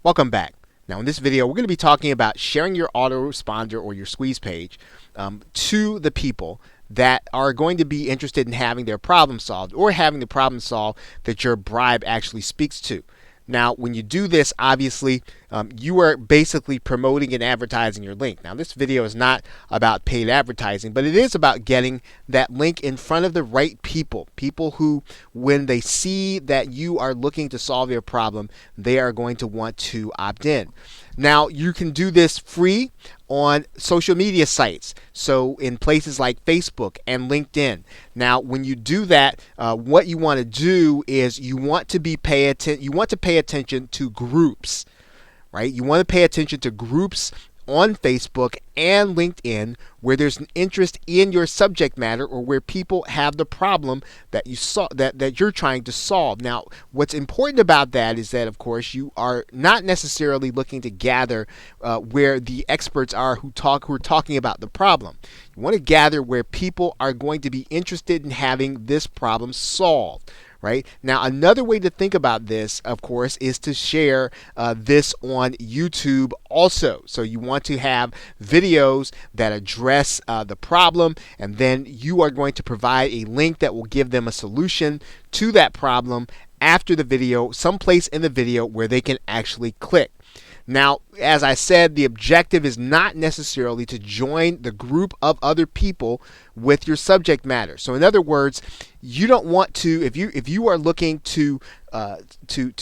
Welcome back. Now in this video we're going to be talking about sharing your autoresponder or your squeeze page to the people that are going to be interested in having their problem solved or having the problem solved that your bribe actually speaks to. Now, when you do this, obviously, you are basically promoting and advertising your link. Now, this video is not about paid advertising, but it is about getting that link in front of the right people. People who, when they see that you are looking to solve their problem, they are going to want to opt in. Now, you can do this free on social media sites, so in places like Facebook and LinkedIn. Now, when you do that, what you want to do is you want to pay attention to groups, right? You want to pay attention to groups on Facebook and LinkedIn where there's an interest in your subject matter or where people have the problem that that you're trying to solve. Now, what's important about that is that, of course, you are not necessarily looking to gather where the experts are who are talking about the problem. You want to gather where people are going to be interested in having this problem solved. Right? Now, another way to think about this, of course, is to share this on YouTube also. So you want to have videos that address the problem, and then you are going to provide a link that will give them a solution to that problem after the video, someplace in the video where they can actually click. Now, as I said, the objective is not necessarily to join the group of other people with your subject matter. So in other words, you don't want to, if you are looking to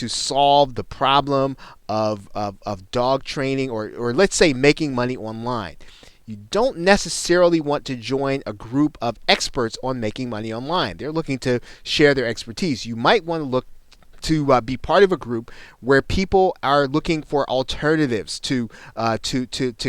solve the problem of dog training or let's say making money online, you don't necessarily want to join a group of experts on making money online. They're looking to share their expertise. You might want to look to be part of a group where people are looking for alternatives to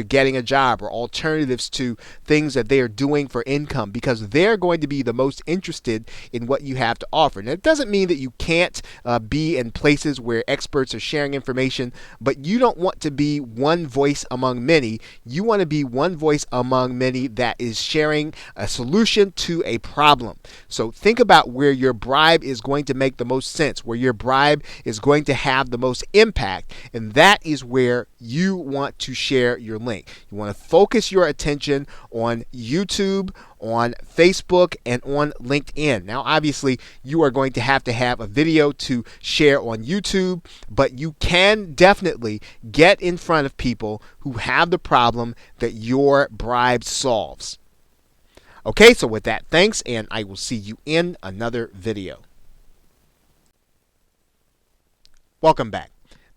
getting a job or alternatives to things that they are doing for income, because they're going to be the most interested in what you have to offer. Now, it doesn't mean that you can't be in places where experts are sharing information, but you don't want to be one voice among many. You want to be one voice among many that is sharing a solution to a problem. So think about where your bribe is going to make the most sense, where your bribe is going to have the most impact, and that is where you want to share your link. You want to focus your attention on YouTube, on Facebook, and on LinkedIn. Now, obviously, you are going to have a video to share on YouTube, but you can definitely get in front of people who have the problem that your bribe solves. Okay, so with that, thanks, and I will see you in another video. Welcome back.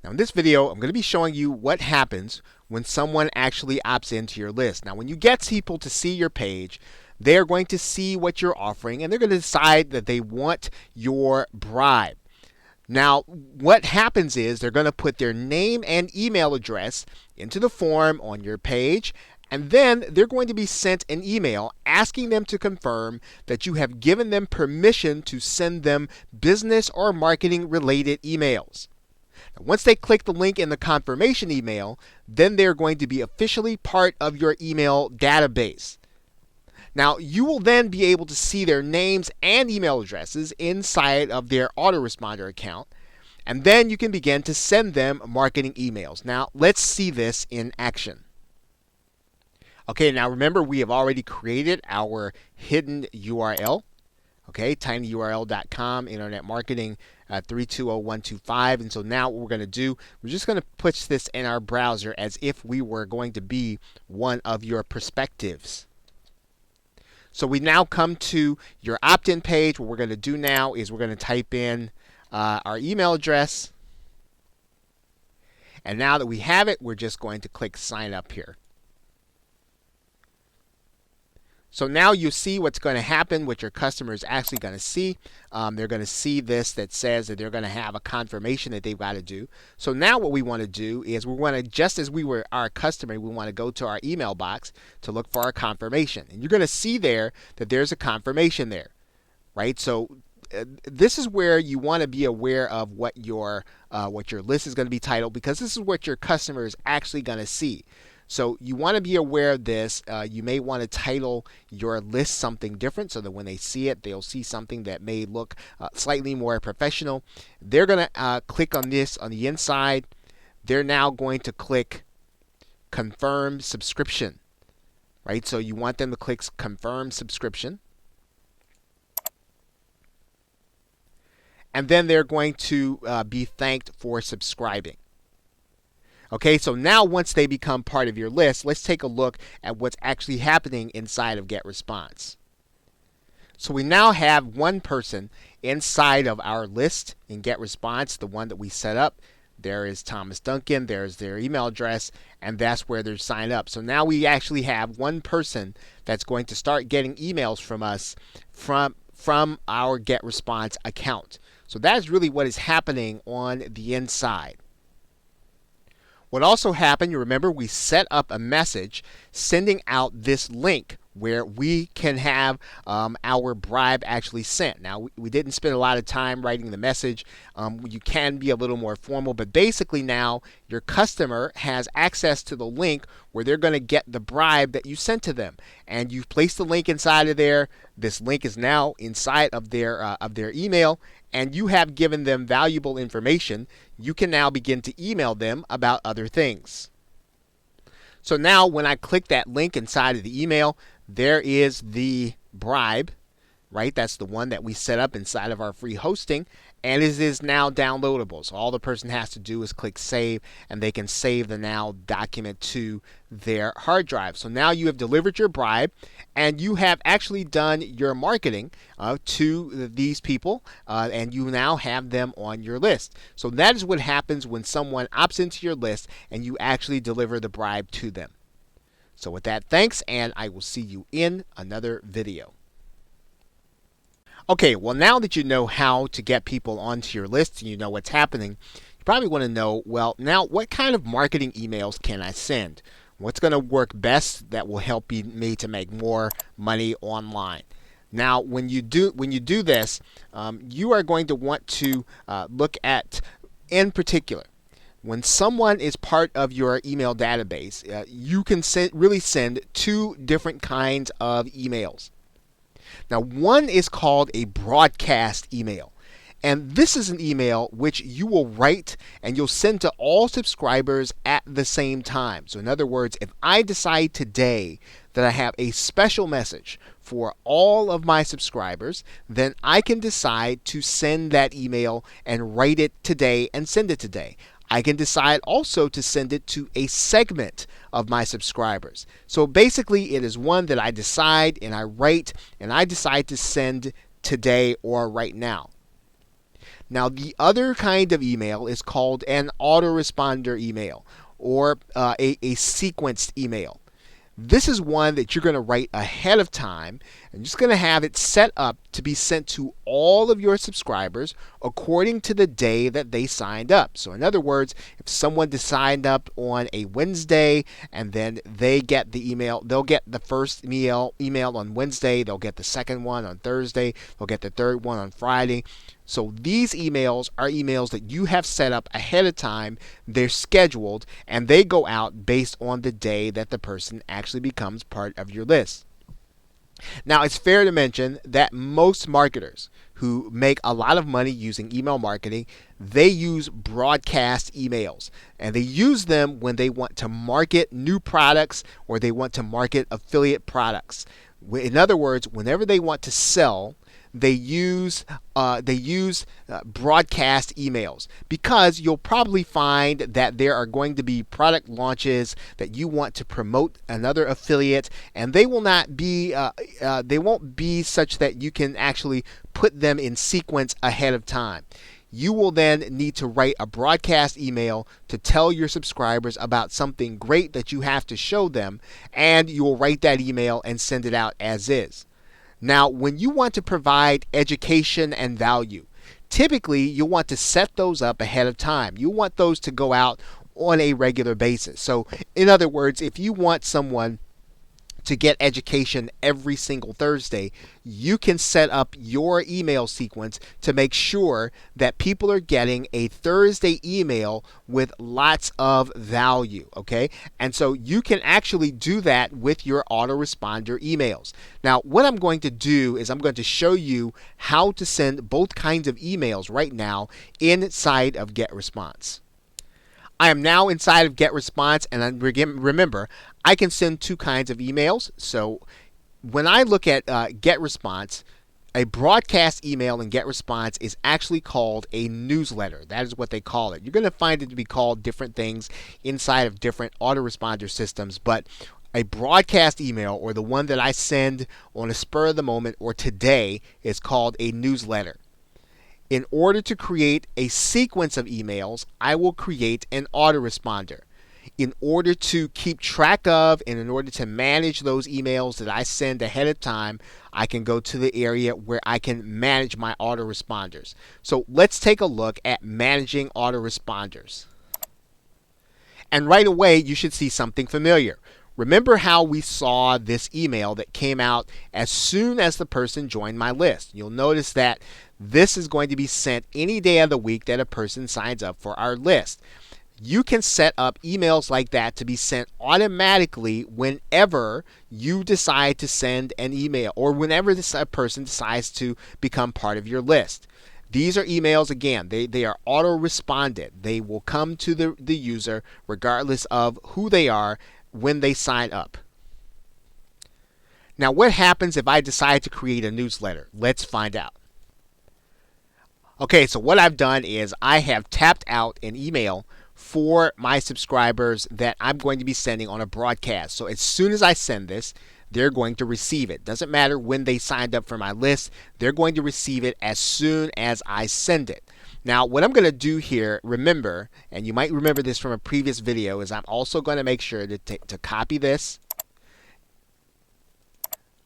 Now in this video, I'm going to be showing you what happens when someone actually opts into your list. Now when you get people to see your page, they're going to see what you're offering and they're going to decide that they want your bribe. Now what happens is they're going to put their name and email address into the form on your page, and then they're going to be sent an email asking them to confirm that you have given them permission to send them business or marketing related emails. Once they click the link in the confirmation email, then they're going to be officially part of your email database. Now, you will then be able to see their names and email addresses inside of their autoresponder account, and then you can begin to send them marketing emails. Now, let's see this in action. Okay, now remember, we have already created our hidden URL. Okay, tinyurl.com, internet marketing 320125. And so now what we're going to do, we're just going to put this in our browser as if we were going to be one of your prospectives. So we now come to your opt-in page. What we're going to do now is we're going to type in our email address. And now that we have it, we're just going to click sign up here. So now you see what's going to happen, what your customer is actually going to see. They're going to see this that says that they're going to have a confirmation that they've got to do. So now what we want to do is we want to, just as we were our customer, we want to go to our email box to look for our confirmation. And you're going to see there that there's a confirmation there, right? So this is where you want to be aware of what your list is going to be titled, because this is what your customer is actually going to see. So you want to be aware of this. You may want to title your list something different so that when they see it, they'll see something that may look slightly more professional. They're going to click on this on the inside. they're now going to click confirm subscription, right? So you want them to click confirm subscription. And then they're going to be thanked for subscribing. Okay, so now once they become part of your list, let's take a look at what's actually happening inside of GetResponse. So we now have one person inside of our list in GetResponse, the one that we set up. There is Thomas Duncan, there's their email address, and that's where they're signed up. So now we actually have one person that's going to start getting emails from us from our GetResponse account. So that's really what is happening on the inside. What also happened, you remember, we set up a message sending out this link where we can have our bribe actually sent. Now, we didn't spend a lot of time writing the message. You can be a little more formal, but basically now your customer has access to the link where they're going to get the bribe that you sent to them. And you've placed the link inside of there. This link is now inside of their email, and you have given them valuable information. You can now begin to email them about other things. So now when I click that link inside of the email, there is the bribe, right? That's the one that we set up inside of our free hosting, and it is now downloadable. So all the person has to do is click save, and they can save the now document to their hard drive. So now you have delivered your bribe, and you have actually done your marketing to these people, and you now have them on your list. So that is what happens when someone opts into your list and you actually deliver the bribe to them. So with that, thanks, and I will see you in another video. Okay, well, now that you know how to get people onto your list and you know what's happening, you probably want to know, well, now what kind of marketing emails can I send? What's going to work best that will help me to make more money online? Now, when you do this, you are going to want to look at, in particular, when someone is part of your email database, you can really send two different kinds of emails. Now, one is called a broadcast email. And this is an email which you will write and you'll send to all subscribers at the same time. So in other words, if I decide today that I have a special message for all of my subscribers, then I can decide to send that email and write it today and send it today. I can decide also to send it to a segment of my subscribers. So basically, it is one that I decide and I write and I decide to send today or right now. Now, the other kind of email is called an autoresponder email or a sequenced email. This is one that you're going to write ahead of time and just going to have it set up to be sent to all of your subscribers according to the day that they signed up. So in other words, if someone signed up on a Wednesday and then they get the email, they'll get the first email on Wednesday, they'll get the second one on Thursday, they'll get the third one on Friday. So these emails are emails that you have set up ahead of time. They're scheduled and they go out based on the day that the person actually becomes part of your list. Now, it's fair to mention that most marketers who make a lot of money using email marketing, they use broadcast emails. And they use them when they want to market new products or they want to market affiliate products. In other words, whenever they want to sell, they use broadcast emails, because you'll probably find that there are going to be product launches that you want to promote another affiliate, and they will not be they won't be such that you can actually put them in sequence ahead of time. You will then need to write a broadcast email to tell your subscribers about something great that you have to show them, and you will write that email and send it out as is. Now, when you want to provide education and value, typically you'll want to set those up ahead of time. You want those to go out on a regular basis. So, in other words, if you want someone to get education every single Thursday, you can set up your email sequence to make sure that people are getting a Thursday email with lots of value, okay? And so you can actually do that with your autoresponder emails. Now, what I'm going to do is I'm going to show you how to send both kinds of emails right now inside of GetResponse. I am now inside of Get Response, and remember, I can send two kinds of emails. So when I look at Get Response, a broadcast email in Get Response is actually called a newsletter. That is what they call it. You're going to find it to be called different things inside of different autoresponder systems, but a broadcast email, or the one that I send on a spur of the moment or today, is called a newsletter. In order to create a sequence of emails, I will create an autoresponder. In order to keep track of and in order to manage those emails that I send ahead of time, I can go to the area where I can manage my autoresponders. So let's take a look at managing autoresponders. And right away, you should see something familiar. Remember how we saw this email that came out as soon as the person joined my list. You'll notice that this is going to be sent any day of the week that a person signs up for our list. You can set up emails like that to be sent automatically whenever you decide to send an email, or whenever this person decides to become part of your list. These are emails, again, they are auto-responded. They will come to the user regardless of who they are when they sign up. Now, what happens if I decide to create a newsletter? Let's find out. Okay, so what I've done is I have tapped out an email for my subscribers that I'm going to be sending on a broadcast. So as soon as I send this, they're going to receive it. Doesn't matter when they signed up for my list, they're going to receive it as soon as I send it. Now, what I'm going to do here, remember, and you might remember this from a previous video, is I'm also going to make sure to copy this.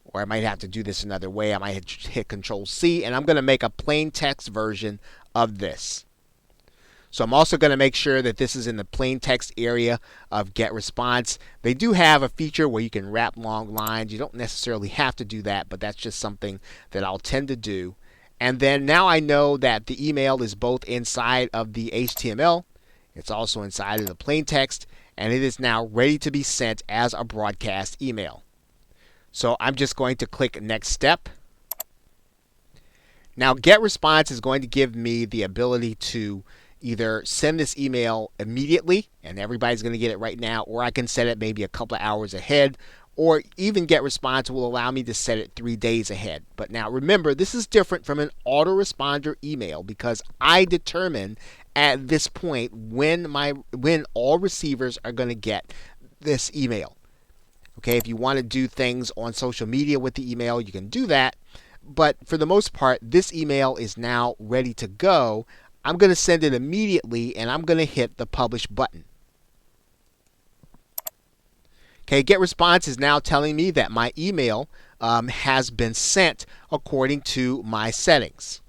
Or I might have to do this another way. I might hit Control C, and I'm going to make a plain text version of this. So I'm also going to make sure that this is in the plain text area of Get Response. They do have a feature where you can wrap long lines. You don't necessarily have to do that, but that's just something that I'll tend to do. And then now I know that the email is both inside of the HTML, it's also inside of the plain text, and it is now ready to be sent as a broadcast email. So I'm just going to click Next Step. Now, Get Response is going to give me the ability to either send this email immediately, and everybody's going to get it right now, or I can set it maybe a couple of hours ahead, or even Get Response will allow me to set it 3 days ahead. But now remember, this is different from an autoresponder email because I determine at this point when all receivers are going to get this email. Okay, if you want to do things on social media with the email, you can do that. But for the most part, this email is now ready to go. I'm going to send it immediately, and I'm going to hit the Publish button. Okay, Get Response is now telling me that my email has been sent according to my settings.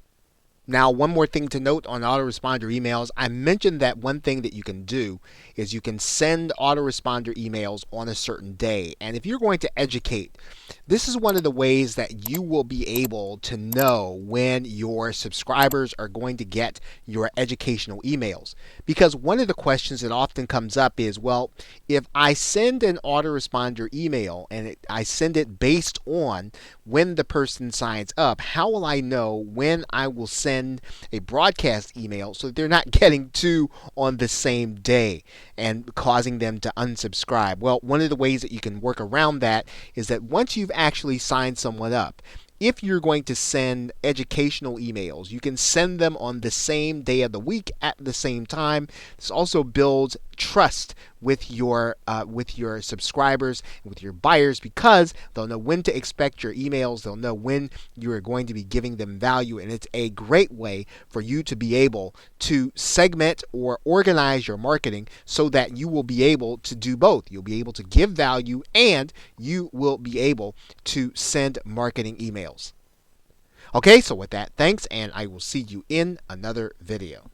Now, one more thing to note on autoresponder emails. I mentioned that one thing that you can do is you can send autoresponder emails on a certain day. And if you're going to educate, this is one of the ways that you will be able to know when your subscribers are going to get your educational emails. Because one of the questions that often comes up is, well, if I send an autoresponder email and I send it based on when the person signs up, how will I know when I will send a broadcast email so that they're not getting two on the same day and causing them to unsubscribe? Well, one of the ways that you can work around that is that once you've actually signed someone up, if you're going to send educational emails, you can send them on the same day of the week at the same time. This also builds trust with your subscribers and with your buyers because they'll know when to expect your emails. They'll know when you are going to be giving them value, and it's a great way for you to be able to segment or organize your marketing so that you will be able to do both. You'll be able to give value and you will be able to send marketing emails. Okay, so with that, thanks, and I will see you in another video.